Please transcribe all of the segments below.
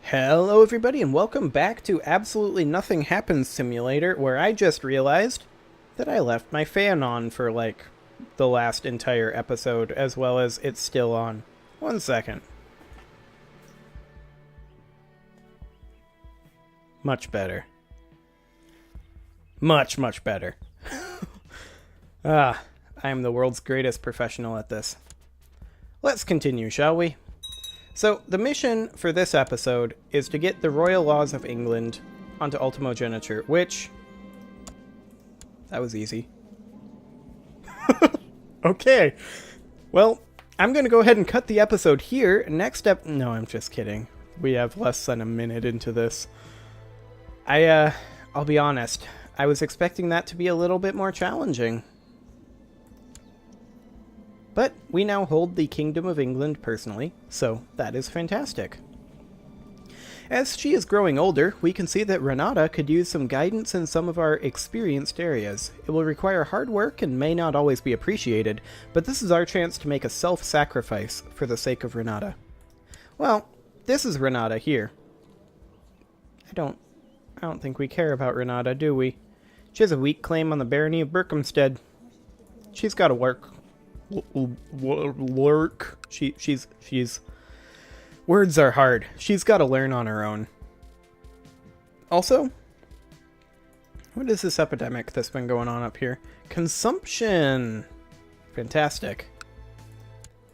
Hello everybody and welcome back to Absolutely Nothing Happens Simulator, where I just realized that I left my fan on for like the last entire episode, as well as it's still on. 1 second. Much better. Much better. I am the world's greatest professional at this. Let's continue, shall we? So, the mission for this episode is to get the royal laws of England onto ultimogeniture, which... that was easy. Okay. Well, I'm going to go ahead and cut the episode here. Next step... no, I'm just kidding. We have less than a minute into this. I'll be honest. I was expecting that to be a little bit more challenging. But we now hold the Kingdom of England personally, so that is fantastic. As she is growing older, we can see that Renata could use some guidance in some of our experienced areas. It will require hard work and may not always be appreciated, but this is our chance to make a self-sacrifice for the sake of Renata. Well, this is Renata here. I don't think we care about Renata, do we? She has a weak claim on the barony of Berkhamsted. She's got to work. She's words are hard. She's got to learn on her own. Also, what is this epidemic that's been going on up here? Consumption. Fantastic.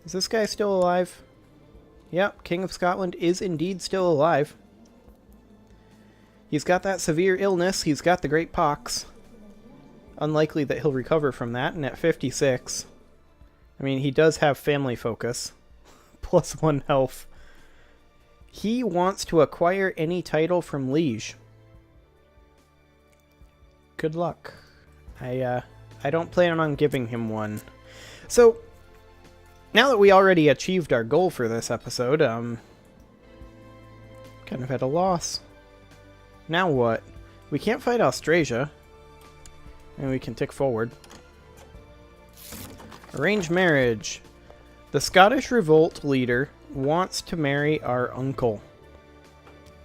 Is this guy still alive? Yep, King of Scotland is indeed still alive. He's got that severe illness. He's got the Great Pox. Unlikely that he'll recover from that, and at 56... I mean, he does have family focus. +1 health. He wants to acquire any title from Liege. Good luck. I don't plan on giving him one. So, now that we already achieved our goal for this episode, kind of at a loss. Now what? We can't fight Austrasia. And we can tick forward. Arranged marriage. The Scottish revolt leader wants to marry our uncle.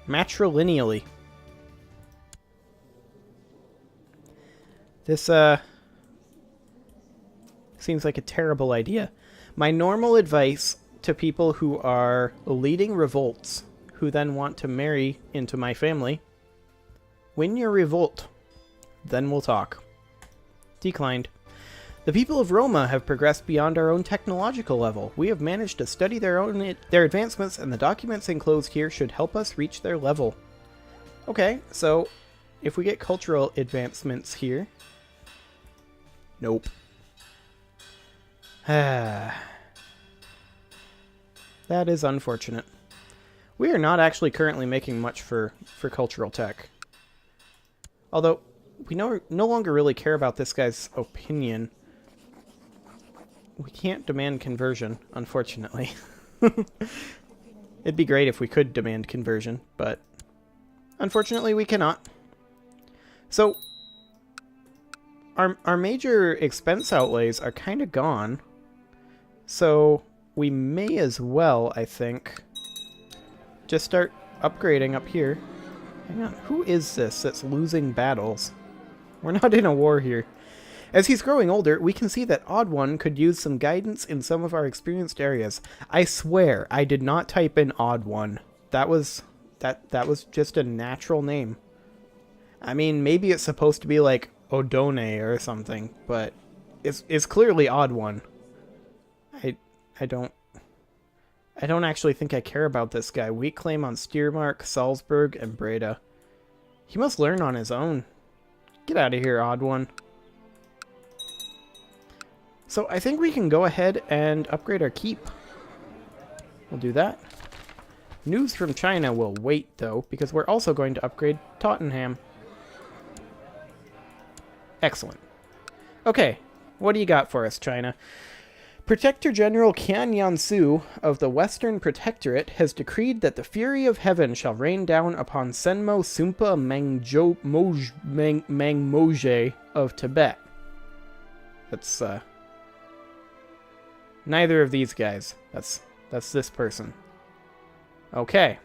Matrilineally. This, seems like a terrible idea. My normal advice to people who are leading revolts, who then want to marry into my family: win your revolt. Then we'll talk. Declined. The people of Roma have progressed beyond our own technological level. We have managed to study their advancements, and the documents enclosed here should help us reach their level. Okay, so if we get cultural advancements here... nope. That is unfortunate. We are not actually currently making much for cultural tech. Although, we no longer really care about this guy's opinion. We can't demand conversion, unfortunately. It'd be great if we could demand conversion, but unfortunately we cannot. So, our major expense outlays are kind of gone. So, we may as well, I think, just start upgrading up here. Hang on, who is this that's losing battles? We're not in a war here. As he's growing older, we can see that Odd One could use some guidance in some of our experienced areas. I swear, I did not type in Odd One. That was just a natural name. I mean, maybe it's supposed to be like Odone or something, but it's clearly Odd One. I don't actually think I care about this guy. Weak claim on Steiermark, Salzburg, and Breda. He must learn on his own. Get out of here, Odd One. So I think we can go ahead and upgrade our keep. We'll do that. News from China will wait, though, because we're also going to upgrade Tottenham. Excellent. Okay, what do you got for us, China? Protector General Qian Yansu of the Western Protectorate has decreed that the fury of heaven shall rain down upon Senmo Sumpa Mangmoje of Tibet. That's, neither of these guys. That's this person. Okay.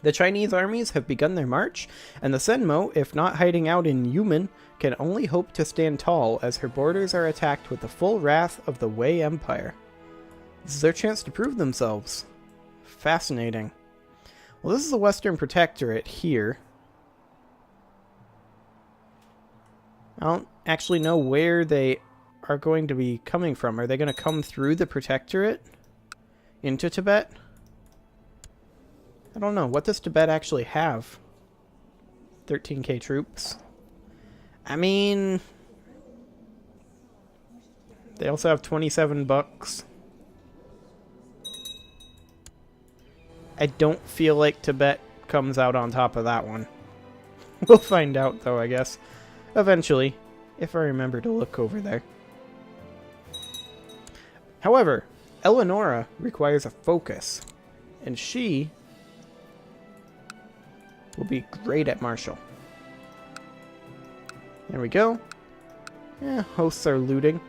The Chinese armies have begun their march, and the Senmo, if not hiding out in Yumen, can only hope to stand tall as her borders are attacked with the full wrath of the Wei Empire. This is their chance to prove themselves. Fascinating. Well, this is the Western Protectorate here. I don't actually know where they are going to be coming from. Are they going to come through the Protectorate into Tibet? I don't know. What does Tibet actually have? 13k troops. I mean, they also have 27 bucks. I don't feel like Tibet comes out on top of that one. We'll find out, though, I guess. Eventually, if I remember to look over there. However, Eleonora requires a focus, and she will be great at martial. There we go. Hosts are looting.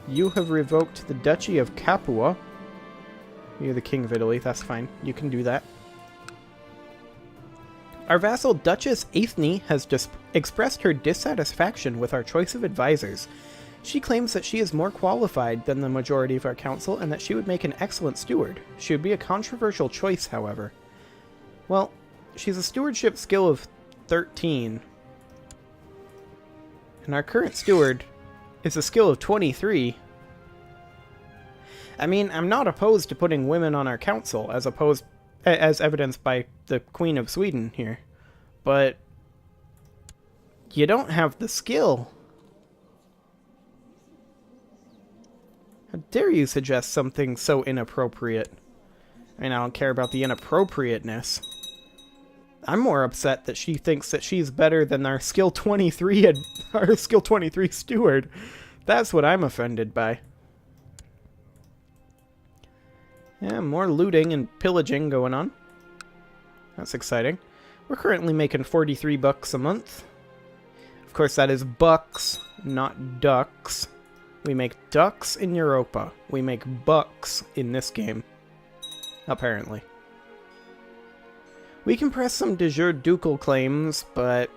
You have revoked the Duchy of Capua. You're the King of Italy, that's fine. You can do that. Our vassal Duchess Aethne has just expressed her dissatisfaction with our choice of advisors. She claims that she is more qualified than the majority of our council and that she would make an excellent steward. She would be a controversial choice, however. Well, she's a stewardship skill of 13. And our current steward is a skill of 23. I mean, I'm not opposed to putting women on our council, as evidenced by the Queen of Sweden here. But you don't have the skill. How dare you suggest something so inappropriate? I mean, I don't care about the inappropriateness. I'm more upset that she thinks that she's better than our skill 23 our skill 23 steward. That's what I'm offended by. Yeah, more looting and pillaging going on. That's exciting. We're currently making 43 bucks a month. Of course, that is bucks, not ducks. We make ducks in Europa. We make bucks in this game. Apparently. We can press some de jure ducal claims, but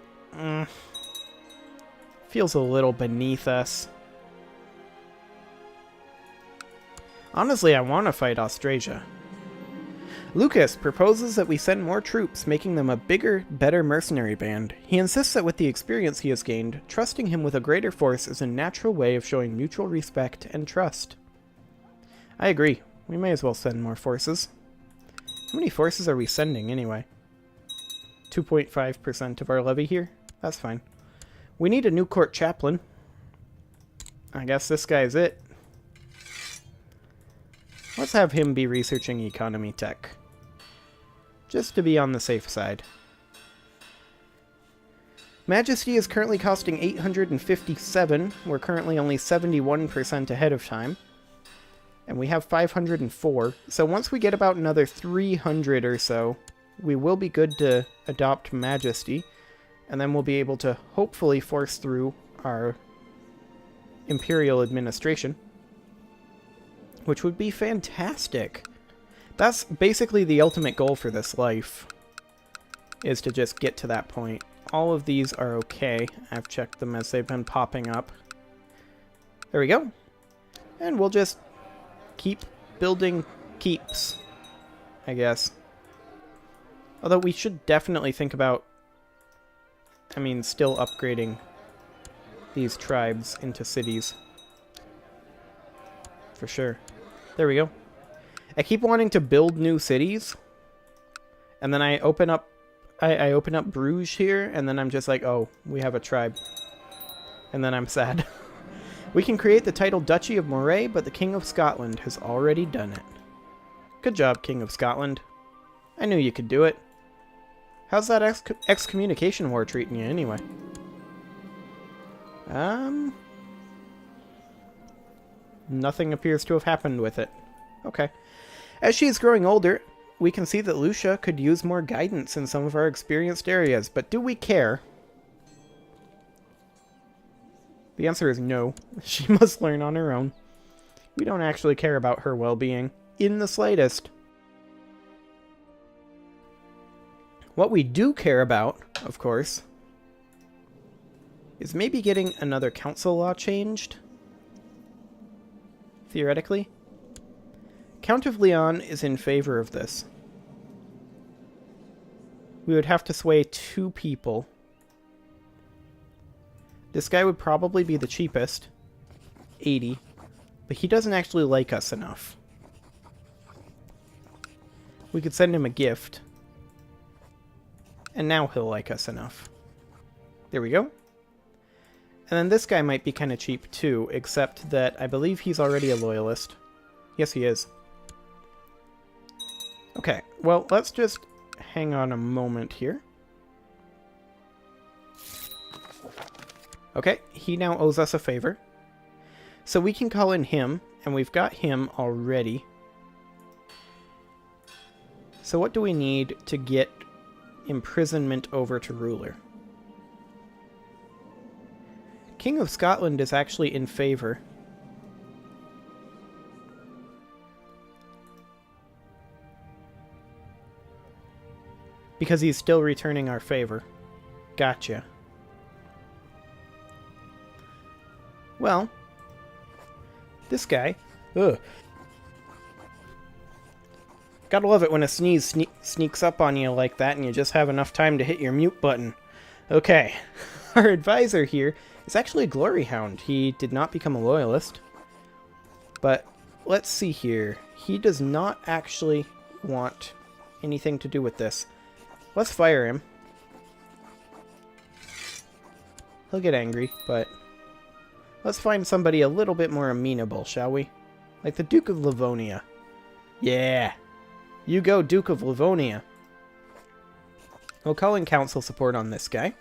feels a little beneath us. Honestly, I want to fight Austrasia. Lucas proposes that we send more troops, making them a bigger, better mercenary band. He insists that with the experience he has gained, trusting him with a greater force is a natural way of showing mutual respect and trust. I agree. We may as well send more forces. How many forces are we sending, anyway? 2.5% of our levy here? That's fine. We need a new court chaplain. I guess this guy's it. Let's have him be researching economy tech. Just to be on the safe side. Majesty is currently costing 857. We're currently only 71% ahead of time. And we have 504. So once we get about another 300 or so, we will be good to adopt Majesty. And then we'll be able to hopefully force through our Imperial administration. Which would be fantastic. That's basically the ultimate goal for this life. Is to just get to that point. All of these are okay. I've checked them as they've been popping up. There we go. And we'll just keep building keeps, I guess. Although we should definitely think about, still upgrading these tribes into cities. For sure. There we go. I keep wanting to build new cities, and then I open up Bruges here, and then I'm just like, oh, we have a tribe. And then I'm sad. We can create the title Duchy of Moray, but the King of Scotland has already done it. Good job, King of Scotland. I knew you could do it. How's that excommunication war treating you, anyway? Nothing appears to have happened with it. Okay. As she is growing older, we can see that Lucia could use more guidance in some of our experienced areas, but do we care? The answer is no. She must learn on her own. We don't actually care about her well-being, in the slightest. What we do care about, of course, is maybe getting another council law changed. Theoretically. Count of Leon is in favor of this. We would have to sway 2 people. This guy would probably be the cheapest. 80. But he doesn't actually like us enough. We could send him a gift. And now he'll like us enough. There we go. And then this guy might be kind of cheap too, except that I believe he's already a loyalist. Yes, he is. Okay, well, let's just hang on a moment here. Okay, he now owes us a favor. So we can call in him, and we've got him already. So what do we need to get imprisonment over to ruler? King of Scotland is actually in favor. Because he's still returning our favor. Gotcha. Well, this guy... Ugh. Gotta love it when a sneeze sneaks up on you like that and you just have enough time to hit your mute button. Okay, our advisor here is actually a glory hound. He did not become a loyalist. But let's see here. He does not actually want anything to do with this. Let's fire him. He'll get angry, but let's find somebody a little bit more amenable, shall we? Like the Duke of Livonia. Yeah! You go, Duke of Livonia. We'll call in council support on this guy.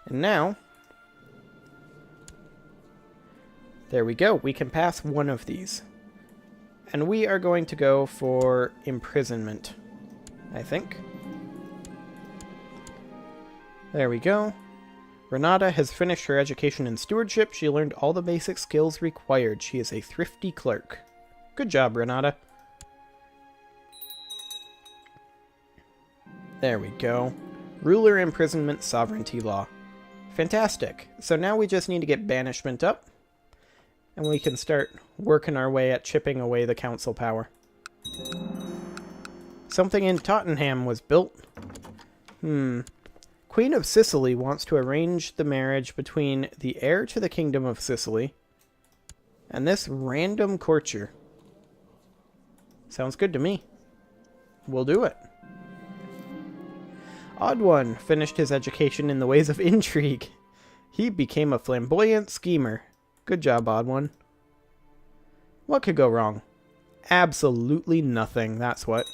And now... there we go. We can pass one of these. And we are going to go for imprisonment, I think. There we go. Renata has finished her education in stewardship. She learned all the basic skills required. She is a thrifty clerk. Good job, Renata. There we go. Ruler imprisonment sovereignty law. Fantastic. So now we just need to get banishment up. And we can start working our way at chipping away the council power. Something in Tottenham was built. Queen of Sicily wants to arrange the marriage between the heir to the Kingdom of Sicily and this random courtier. Sounds good to me. We'll do it. Odd One finished his education in the ways of intrigue. He became a flamboyant schemer. Good job, Odd One. What could go wrong? Absolutely nothing, that's what.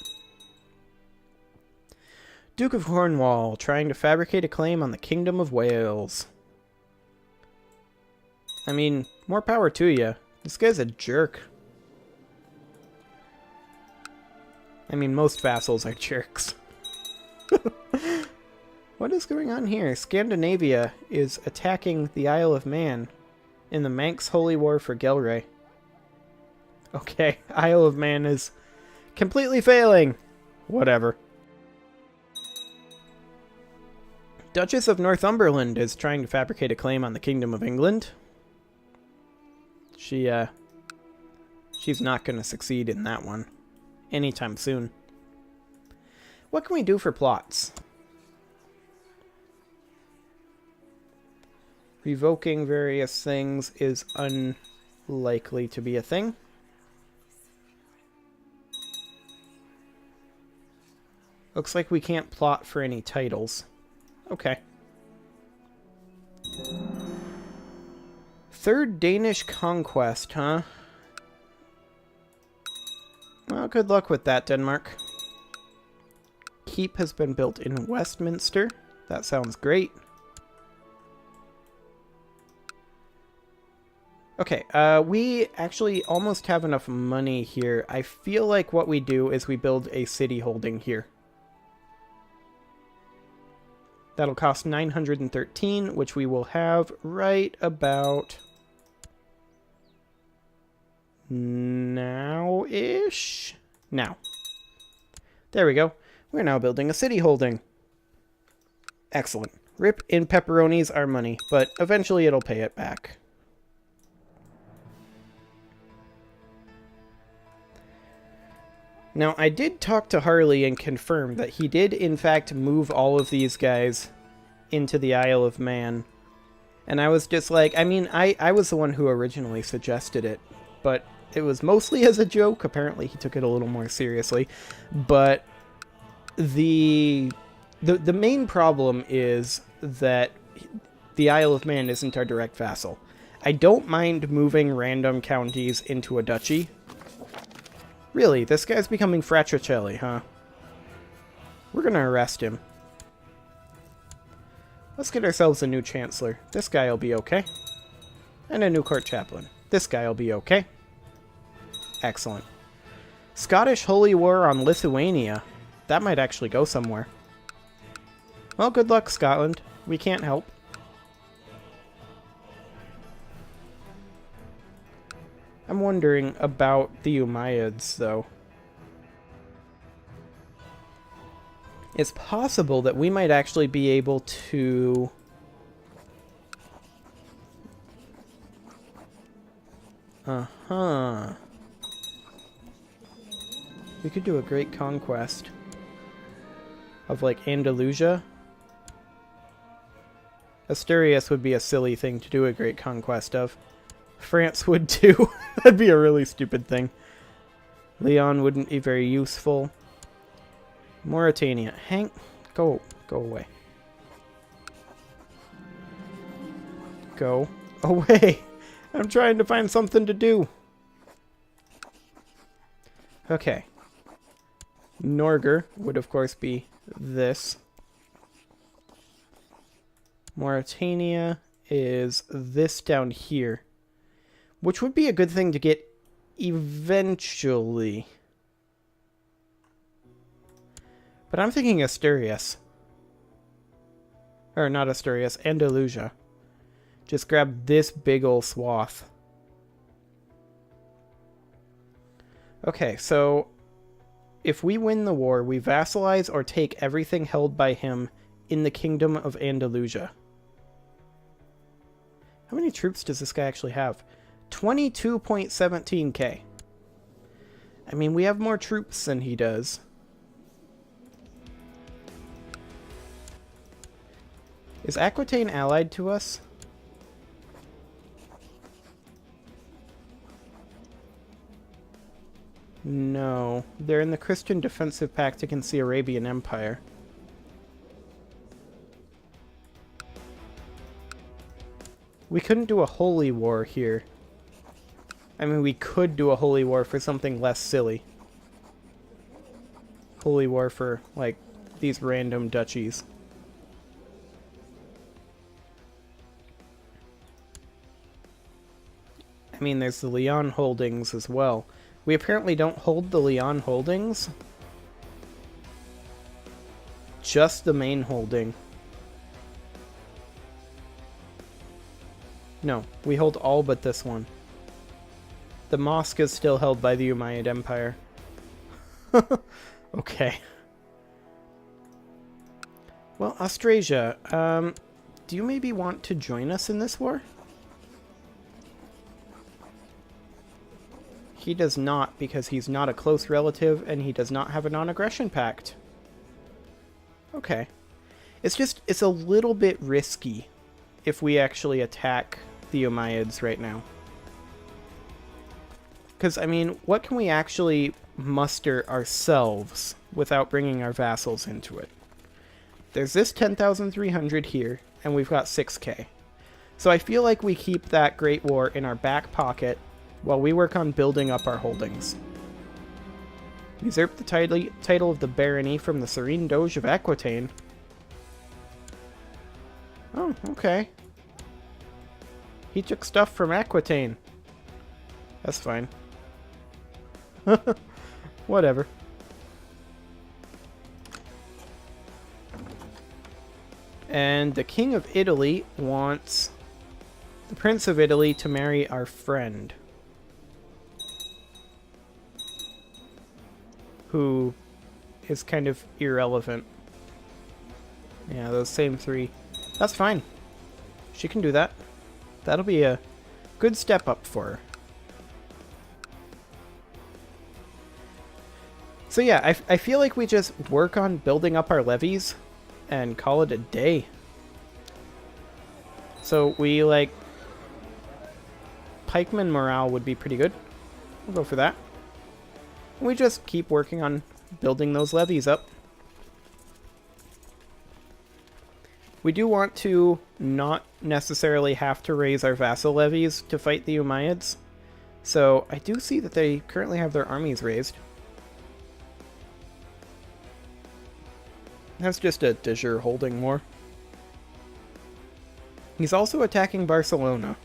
Duke of Cornwall, trying to fabricate a claim on the Kingdom of Wales. I mean, more power to you. This guy's a jerk. I mean, most vassals are jerks. What is going on here? Scandinavia is attacking the Isle of Man in the Manx Holy War for Gelre. Okay, Isle of Man is completely failing. Whatever. Duchess of Northumberland is trying to fabricate a claim on the Kingdom of England. She's not going to succeed in that one anytime soon. What can we do for plots? Revoking various things is unlikely to be a thing. Looks like we can't plot for any titles. Okay. Third Danish conquest, huh? Well, good luck with that, Denmark. Keep has been built in Westminster. That sounds great. Okay, we actually almost have enough money here. I feel like what we do is we build a city holding here. That'll cost 913, which we will have right about now-ish. Now. There we go. We're now building a city holding. Excellent. Rip in pepperonis our money, but eventually it'll pay it back. Now, I did talk to Harley and confirm that he did, in fact, move all of these guys into the Isle of Man. And I was just like, I mean, I was the one who originally suggested it, but it was mostly as a joke. Apparently, he took it a little more seriously. But the main problem is that the Isle of Man isn't our direct vassal. I don't mind moving random counties into a duchy. Really, this guy's becoming Fratricelli, huh? We're gonna arrest him. Let's get ourselves a new chancellor. This guy'll be okay. And a new court chaplain. This guy'll be okay. Excellent. Scottish Holy War on Lithuania. That might actually go somewhere. Well, good luck, Scotland. We can't help. I'm wondering about the Umayyads, though. It's possible that we might actually be able to... Uh-huh. We could do a great conquest of, like, Andalusia. Asturias would be a silly thing to do a great conquest of. France would too. That'd be a really stupid thing. Leon wouldn't be very useful. Mauritania. Hank, go away. Go away. I'm trying to find something to do. Okay. Norger would of course be this. Mauritania is this down here. Which would be a good thing to get eventually. But I'm thinking Asturias. Or not Asturias, Andalusia. Just grab this big ol' swath. Okay, so if we win the war, we vassalize or take everything held by him in the Kingdom of Andalusia. How many troops does this guy actually have? 22.17k. I mean, we have more troops than he does. Is Aquitaine allied to us? No. They're in the Christian Defensive Pact against the Arabian Empire. We couldn't do a holy war here. I mean, we could do a holy war for something less silly. Holy war for, like, these random duchies. I mean, there's the Leon holdings as well. We apparently don't hold the Leon holdings. Just the main holding. No, we hold all but this one. The mosque is still held by the Umayyad Empire. Okay. Well, Austrasia, do you maybe want to join us in this war? He does not, because he's not a close relative, and he does not have a non-aggression pact. Okay. It's a little bit risky if we actually attack the Umayyads right now. Because, I mean, what can we actually muster ourselves without bringing our vassals into it? There's this 10,300 here, and we've got 6k. So I feel like we keep that Great War in our back pocket while we work on building up our holdings. Usurp the title of the barony from the Serene Doge of Aquitaine. Oh, okay. He took stuff from Aquitaine. That's fine. Whatever. And the King of Italy wants the Prince of Italy to marry our friend, who is kind of irrelevant. Yeah, those same 3. That's fine. She can do that. That'll be a good step up for her. So yeah, I feel like we just work on building up our levies and call it a day. So we, like, pikeman morale would be pretty good. We'll go for that. We just keep working on building those levies up. We do want to not necessarily have to raise our vassal levies to fight the Umayyads. So I do see that they currently have their armies raised. That's just a de jure holding war. He's also attacking Barcelona.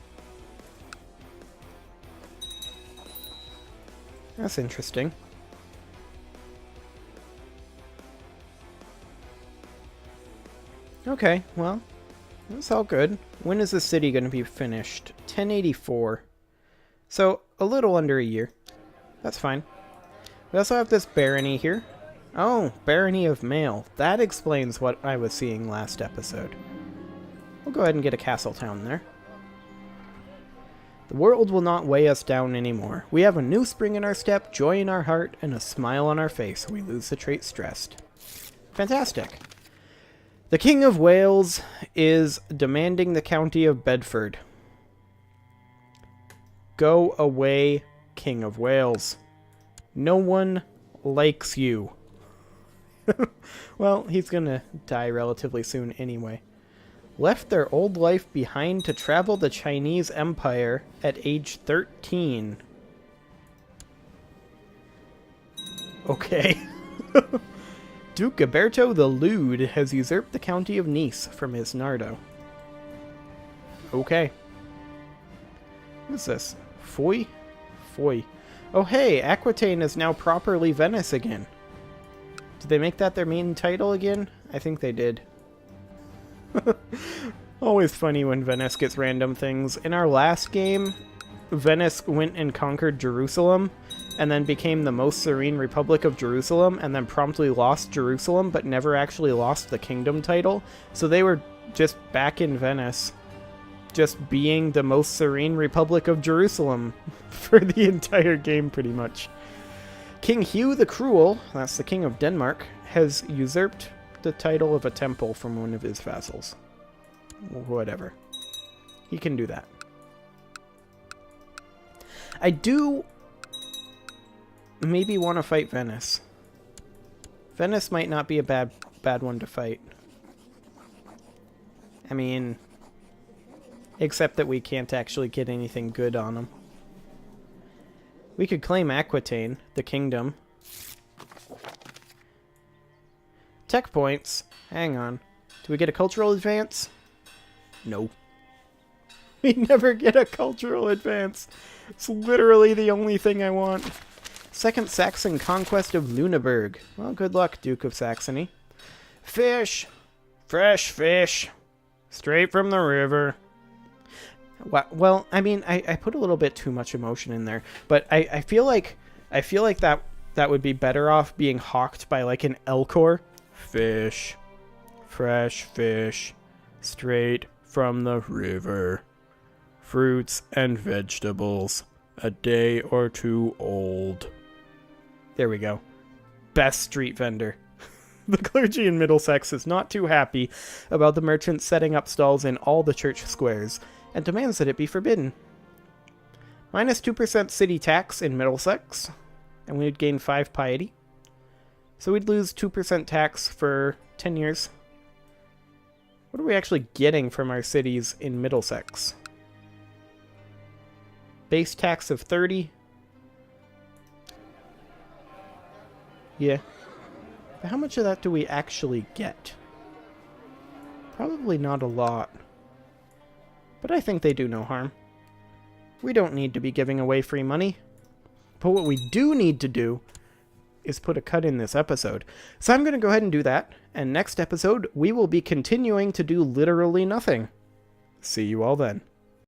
That's interesting. Okay, well, that's all good. When is the city going to be finished? 1084. So, a little under a year. That's fine. We also have this barony here. Oh, barony of Mail. That explains what I was seeing last episode. We'll go ahead and get a castle town there. The world will not weigh us down anymore. We have a new spring in our step, joy in our heart, and a smile on our face. We lose the trait stressed. Fantastic. The King of Wales is demanding the county of Bedford. Go away, King of Wales. No one likes you. Well, he's gonna die relatively soon anyway. Left their old life behind to travel the Chinese Empire at age 13. Okay. Duke Gilberto the Lewd has usurped the county of Nice from his Nardo. Okay. What's this? Foy? Foy. Oh hey, Aquitaine is now properly Venice again. Did they make that their main title again? I think they did. Always funny when Venice gets random things. In our last game, Venice went and conquered Jerusalem, and then became the most serene Republic of Jerusalem, and then promptly lost Jerusalem, but never actually lost the kingdom title. So they were just back in Venice, just being the most serene Republic of Jerusalem for the entire game, pretty much. King Hugh the Cruel, that's the King of Denmark, has usurped the title of a temple from one of his vassals. Whatever. He can do that. I do maybe want to fight Venice. Venice might not be a bad one to fight. I mean, except that we can't actually get anything good on them. We could claim Aquitaine, the kingdom. Tech points. Hang on. Do we get a cultural advance? No. We never get a cultural advance. It's literally the only thing I want. Second Saxon conquest of Lüneburg. Well, good luck, Duke of Saxony. Fish! Fresh fish! Straight from the river. Well, I mean, I put a little bit too much emotion in there, but I feel like that would be better off being hawked by like an Elcor. Fish. Fresh fish. Straight from the river. Fruits and vegetables. A day or two old. There we go. Best street vendor. The clergy in Middlesex is not too happy about the merchants setting up stalls in all the church squares, and demands that it be forbidden. Minus 2% city tax in Middlesex, and we'd gain 5 piety. So we'd lose 2% tax for 10 years. What are we actually getting from our cities in Middlesex? Base tax of 30. Yeah. But how much of that do we actually get? Probably not a lot. But I think they do no harm. We don't need to be giving away free money. But what we do need to do is put a cut in this episode. So I'm going to go ahead and do that. And next episode, we will be continuing to do literally nothing. See you all then.